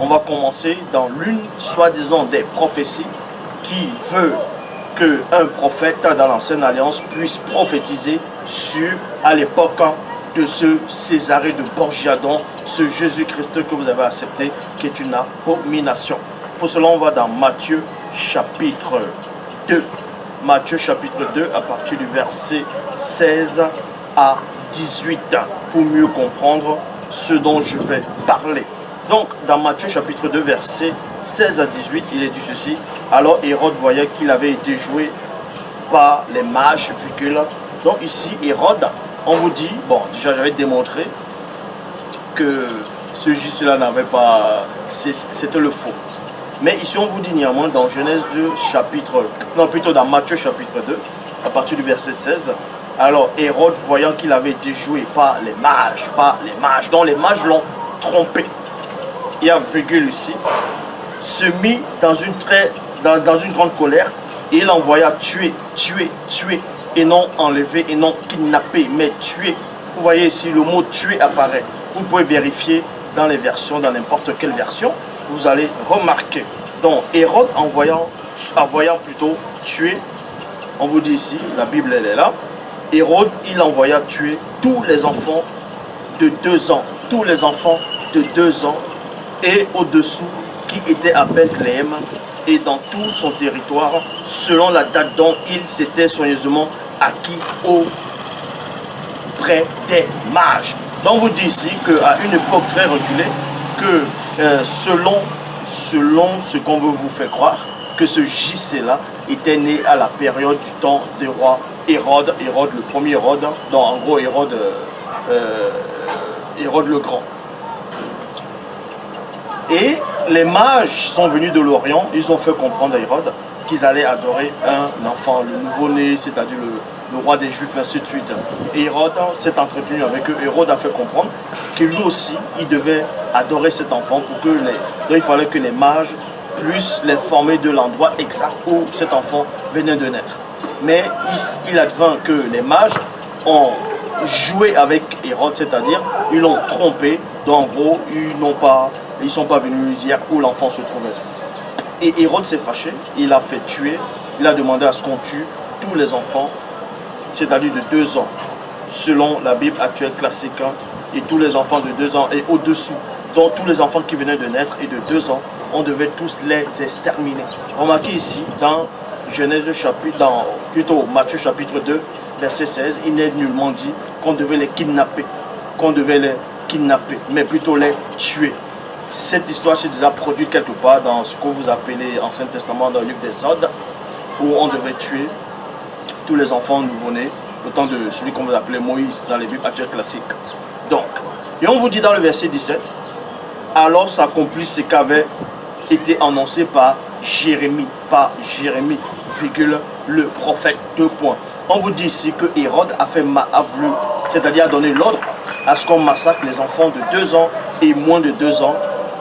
on va commencer dans l'une, soi-disant, des prophéties qui veut qu'un prophète dans l'ancienne alliance puisse prophétiser sur, à l'époque de ce Césarée de Borgiadon, ce Jésus-Christ que vous avez accepté, qui est une abomination. Pour cela, on va dans Matthieu chapitre 2. Matthieu chapitre 2, à partir du verset 16 à 18, pour mieux comprendre ce dont je vais parler. Donc, dans Matthieu chapitre 2, verset 16 à 18, il est dit ceci. Alors Hérode voyait qu'il avait été joué par les mages, donc ici, Hérode, on vous dit, bon, déjà j'avais démontré que ce Jésus-là n'avait pas, c'était le faux. Mais ici, on vous dit néanmoins dans Genèse 2, chapitre, non, plutôt dans Matthieu chapitre 2, à partir du verset 16, alors Hérode, voyant qu'il avait été joué par les mages, dont les mages l'ont trompé, il y a virgule ici, se mit dans une grande colère, et il envoya tuer, et non enlever, et non kidnapper, mais tuer. Vous voyez ici, le mot tuer apparaît. Vous pouvez vérifier dans les versions, dans n'importe quelle version, vous allez remarquer. Donc, Hérode, en voyant plutôt tuer, on vous dit ici, la Bible elle est là, Hérode, il envoya tuer tous les enfants de 2 ans, tous les enfants de 2 ans et au-dessous qui étaient à Bethléem et dans tout son territoire, selon la date dont il s'était soigneusement acquis auprès des mages. Donc vous dit ici qu'à une époque très reculée, que selon ce qu'on veut vous faire croire, que ce JC-là était né à la période du temps des rois Hérode, le premier Hérode, donc en gros Hérode le Grand. Et les mages sont venus de l'Orient, ils ont fait comprendre à Hérode qu'ils allaient adorer un enfant, le nouveau-né, c'est-à-dire le roi des Juifs, ainsi de suite. Et Hérode s'est entretenu avec eux. Hérode a fait comprendre que lui aussi, il devait adorer cet enfant pour que donc il fallait que les mages puissent l'informer de l'endroit exact où cet enfant venait de naître. Mais il advint que les mages ont joué avec Hérode, c'est-à-dire ils l'ont trompé. Donc en gros, ils ne sont pas venus lui dire où l'enfant se trouvait. Et Hérode s'est fâché, il a fait tuer, il a demandé à ce qu'on tue tous les enfants, c'est-à-dire de 2 ans, selon la Bible actuelle classique, et tous les enfants de 2 ans et au-dessous. Donc tous les enfants qui venaient de naître et de 2 ans, on devait tous les exterminer. Remarquez ici, dans Genèse chapitre, plutôt Matthieu chapitre 2, verset 16, il n'est nullement dit qu'on devait les kidnapper, mais plutôt les tuer. Cette histoire s'est déjà produite quelque part dans ce que vous appelez Ancien Testament, dans le livre des Exode, où on devait tuer tous les enfants nouveau-nés, au temps de celui qu'on vous appelait Moïse dans les Bibles actuelles classiques. Donc, et on vous dit dans le verset 17, alors s'accomplit ce qu'avait été annoncé par Jérémie, le prophète, 2 points. On vous dit ici que Hérode a voulu, c'est-à-dire a donné l'ordre à ce qu'on massacre les enfants de 2 ans et moins de 2 ans,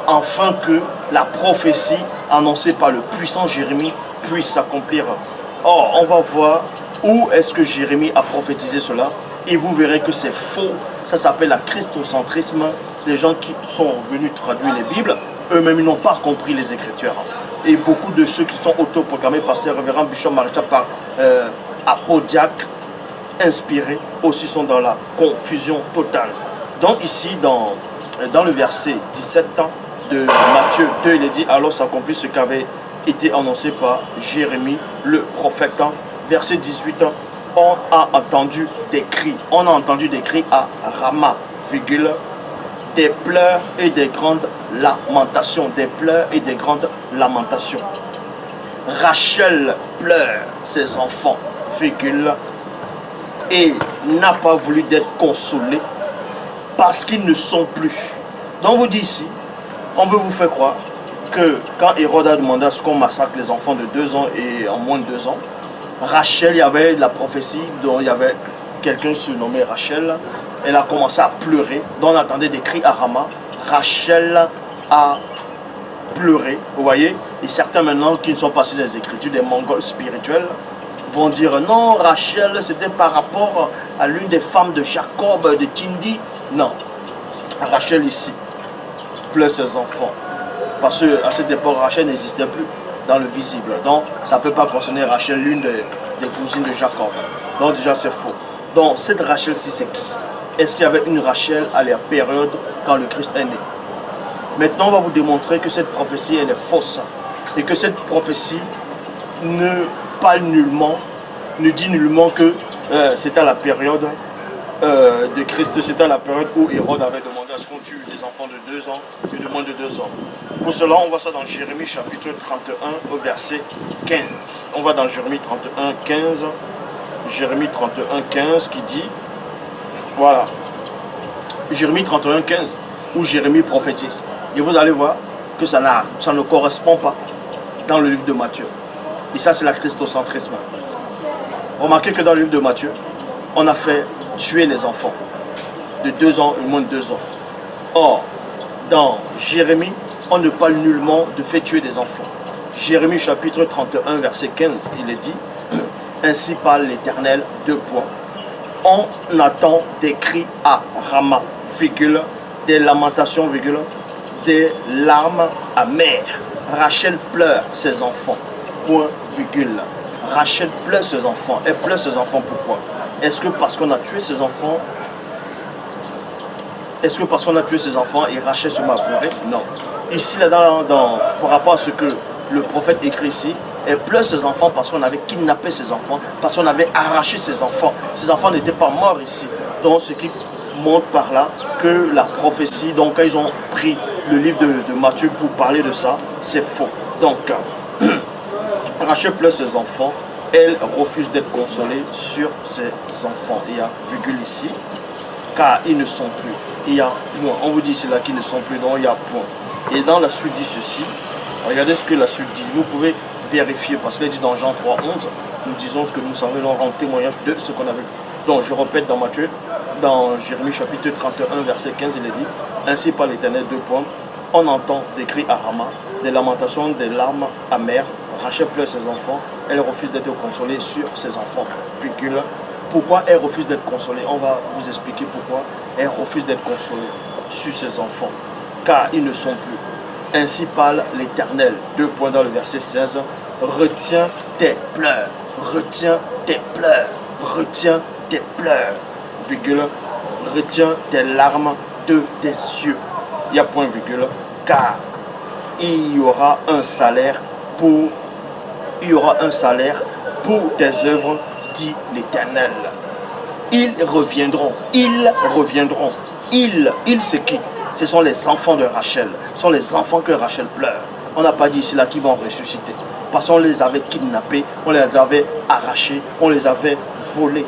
afin que la prophétie annoncée par le puissant Jérémie puisse s'accomplir. Or, on va voir où est-ce que Jérémie a prophétisé cela, et vous verrez que c'est faux. Ça s'appelle la christocentrisme. Des gens qui sont venus traduire les Bibles, eux-mêmes n'ont pas compris les Écritures. Et beaucoup de ceux qui sont autoproclamés pasteur, révérend, bishop, maréchal par apodiaque, inspirés, aussi sont dans la confusion totale. Donc ici, dans le verset 17 de Matthieu 2, il est dit, alors s'accomplit ce qu'avait été annoncé par Jérémie, le prophète. Verset 18, on a entendu des cris à Rama, des pleurs et des grandes lamentations, Rachel pleure ses enfants, et n'a pas voulu d'être consolée parce qu'ils ne sont plus. Donc on vous dit ici, on veut vous faire croire que quand Hérode a demandé à ce qu'on massacre les enfants de 2 ans et en moins de 2 ans, Rachel, il y avait la prophétie dont il y avait quelqu'un surnommé Rachel, elle a commencé à pleurer, donc on entendait des cris à Rama, Rachel a pleuré, vous voyez, et certains maintenant qui ne sont pas sur les Écritures, des Mongols spirituels, vont dire non, Rachel c'était par rapport à l'une des femmes de Jacob, de Tindi. Non, Rachel ici pleure ses enfants. Parce qu'à cette époque, Rachel n'existait plus dans le visible. Donc, ça ne peut pas concerner Rachel, l'une des cousines de Jacob. Donc, déjà, c'est faux. Donc, cette Rachel-ci, c'est qui? Est-ce qu'il y avait une Rachel à la période quand le Christ est né? Maintenant, on va vous démontrer que cette prophétie, elle est fausse. Et que cette prophétie ne dit nullement que c'était à la période de Christ, c'était à la période où Hérode avait demandé à ce qu'on tue des enfants de 2 ans et de moins de 2 ans. Pour cela, on voit ça dans Jérémie chapitre 31 au verset 15. On va dans Jérémie 31, 15. Jérémie 31, 15 qui dit, voilà, Jérémie 31, 15, où Jérémie prophétise. Et vous allez voir que ça ne correspond pas dans le livre de Matthieu. Et ça, c'est la christocentrisme. Remarquez que dans le livre de Matthieu, on a fait tuer les enfants de 2 ans et moins de 2 ans. Or, dans Jérémie, on ne parle nullement de faire tuer des enfants. Jérémie chapitre 31, verset 15, il est dit, ainsi parle l'Éternel, 2 points. On attend des cris à Rama, virgule, des lamentations, virgule, des larmes amères. Rachel pleure ses enfants, point, virgule. Rachel pleure ses enfants. Elle pleure ses enfants pourquoi? Est-ce que parce qu'on a tué ses enfants? Est-ce que parce qu'on a tué ses enfants et Rachel se met à pleurer? Non. Ici, là, par rapport à ce que le prophète écrit ici, elle pleure ses enfants parce qu'on avait kidnappé ses enfants, parce qu'on avait arraché ses enfants. Ses enfants n'étaient pas morts ici. Donc, ce qui montre par là que la prophétie, donc quand ils ont pris le livre de Matthieu pour parler de ça, c'est faux. Donc, Rachel pleure ses enfants, elle refuse d'être consolée sur ses enfants. Il y a virgule ici, car ils ne sont plus. Il y a point. On vous dit c'est là qu'ils ne sont plus, donc il y a point. Et dans la suite dit ceci, regardez ce que la suite dit. Vous pouvez vérifier, parce qu'il dit dans Jean 3, 11, nous disons ce que nous savons, nous rendons témoignage de ce qu'on a vu. Donc je répète dans Matthieu, dans Jérémie chapitre 31, verset 15, il est dit, ainsi par l'Éternel, 2 points, on entend des cris à Rama, des lamentations, des larmes amères. Rachel pleure ses enfants, elle refuse d'être consolée sur ses enfants. Virgule. Pourquoi elle refuse d'être consolée? On va vous expliquer pourquoi elle refuse d'être consolée sur ses enfants. Car ils ne sont plus. Ainsi parle l'Éternel. 2 points dans le verset 16. Retiens tes pleurs. Retiens tes pleurs. Retiens tes pleurs. Virgule. Retiens tes larmes de tes yeux. Il y a point virgule. Car il y aura un salaire pour tes œuvres, dit l'Éternel. Ils reviendront. Ils, c'est qui? Ce sont les enfants de Rachel. Ce sont les enfants que Rachel pleure. On n'a pas dit ici là qu'ils vont ressusciter. Parce qu'on les avait kidnappés, on les avait arrachés, on les avait volés.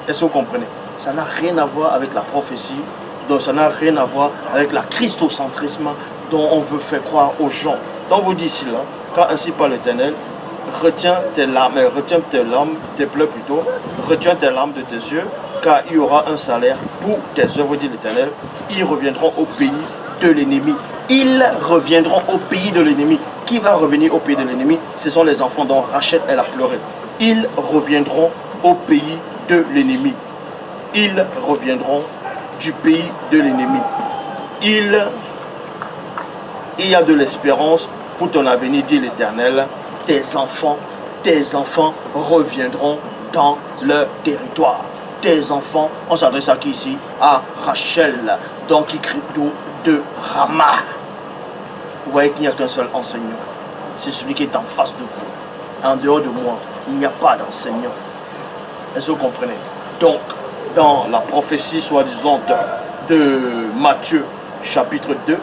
Est-ce que vous comprenez? Ça n'a rien à voir avec la prophétie, donc ça n'a rien à voir avec la christocentrisme dont on veut faire croire aux gens. Donc vous dit ici là, car ainsi par l'Éternel, retiens tes larmes, tes pleurs plutôt, retiens tes larmes de tes yeux, car il y aura un salaire pour tes œuvres, dit l'Éternel. Ils reviendront au pays de l'ennemi. Ils reviendront au pays de l'ennemi. Qui va revenir au pays de l'ennemi? Ce sont les enfants dont Rachel elle a pleuré. Ils reviendront au pays de l'ennemi. Ils reviendront du pays de l'ennemi. Il y a de l'espérance pour ton avenir, dit l'Éternel. Tes enfants reviendront dans leur territoire. Tes enfants, on s'adresse à qui ici? À Rachel, donc qui crie tout de Rama. Vous voyez qu'il n'y a qu'un seul enseignant. C'est celui qui est en face de vous. En dehors de moi, il n'y a pas d'enseignant. Est-ce que vous comprenez? Donc, dans la prophétie soi-disant de Matthieu chapitre 2,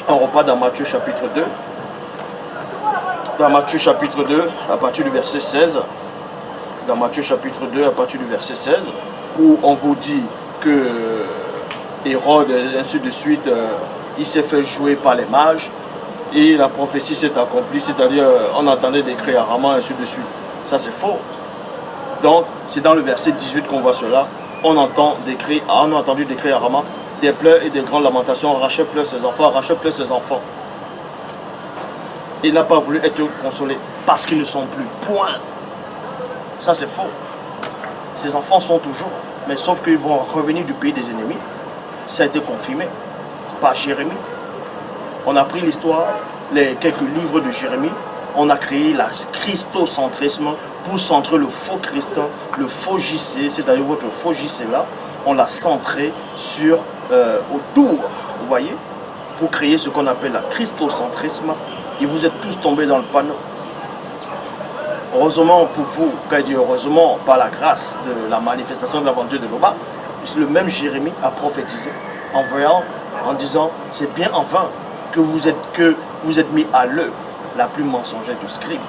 on repart dans Matthieu chapitre 2. Dans Matthieu chapitre 2, à partir du verset 16, dans Matthieu chapitre 2, à partir du verset 16, où on vous dit que Hérode, ainsi de suite, il s'est fait jouer par les mages, et la prophétie s'est accomplie, c'est-à-dire on entendait des cris à Rama, ainsi de suite. Ça c'est faux. Donc, c'est dans le verset 18 qu'on voit cela. On a entendu des cris à Rama, des pleurs et des grandes lamentations. Rachel pleure ses enfants, Rachel pleure ses enfants. Il n'a pas voulu être consolé parce qu'ils ne sont plus. Point. Ça c'est faux. Ces enfants sont toujours, mais sauf qu'ils vont revenir du pays des ennemis. Ça a été confirmé par Jérémie. On a pris l'histoire, les quelques livres de Jérémie, on a créé la christocentrisme pour centrer le faux Christ, le faux JC, c'est-à-dire votre faux JC là, on l'a centré sur, autour, vous voyez, pour créer ce qu'on appelle la christocentrisme, et vous êtes tous tombés dans le panneau. Heureusement pour vous, quand je dis heureusement, par la grâce de la manifestation de l'aventure de l'Oba, le même Jérémie a prophétisé en voyant, en disant, c'est bien enfin que vous êtes mis à l'œuvre la plus mensongère du scribe.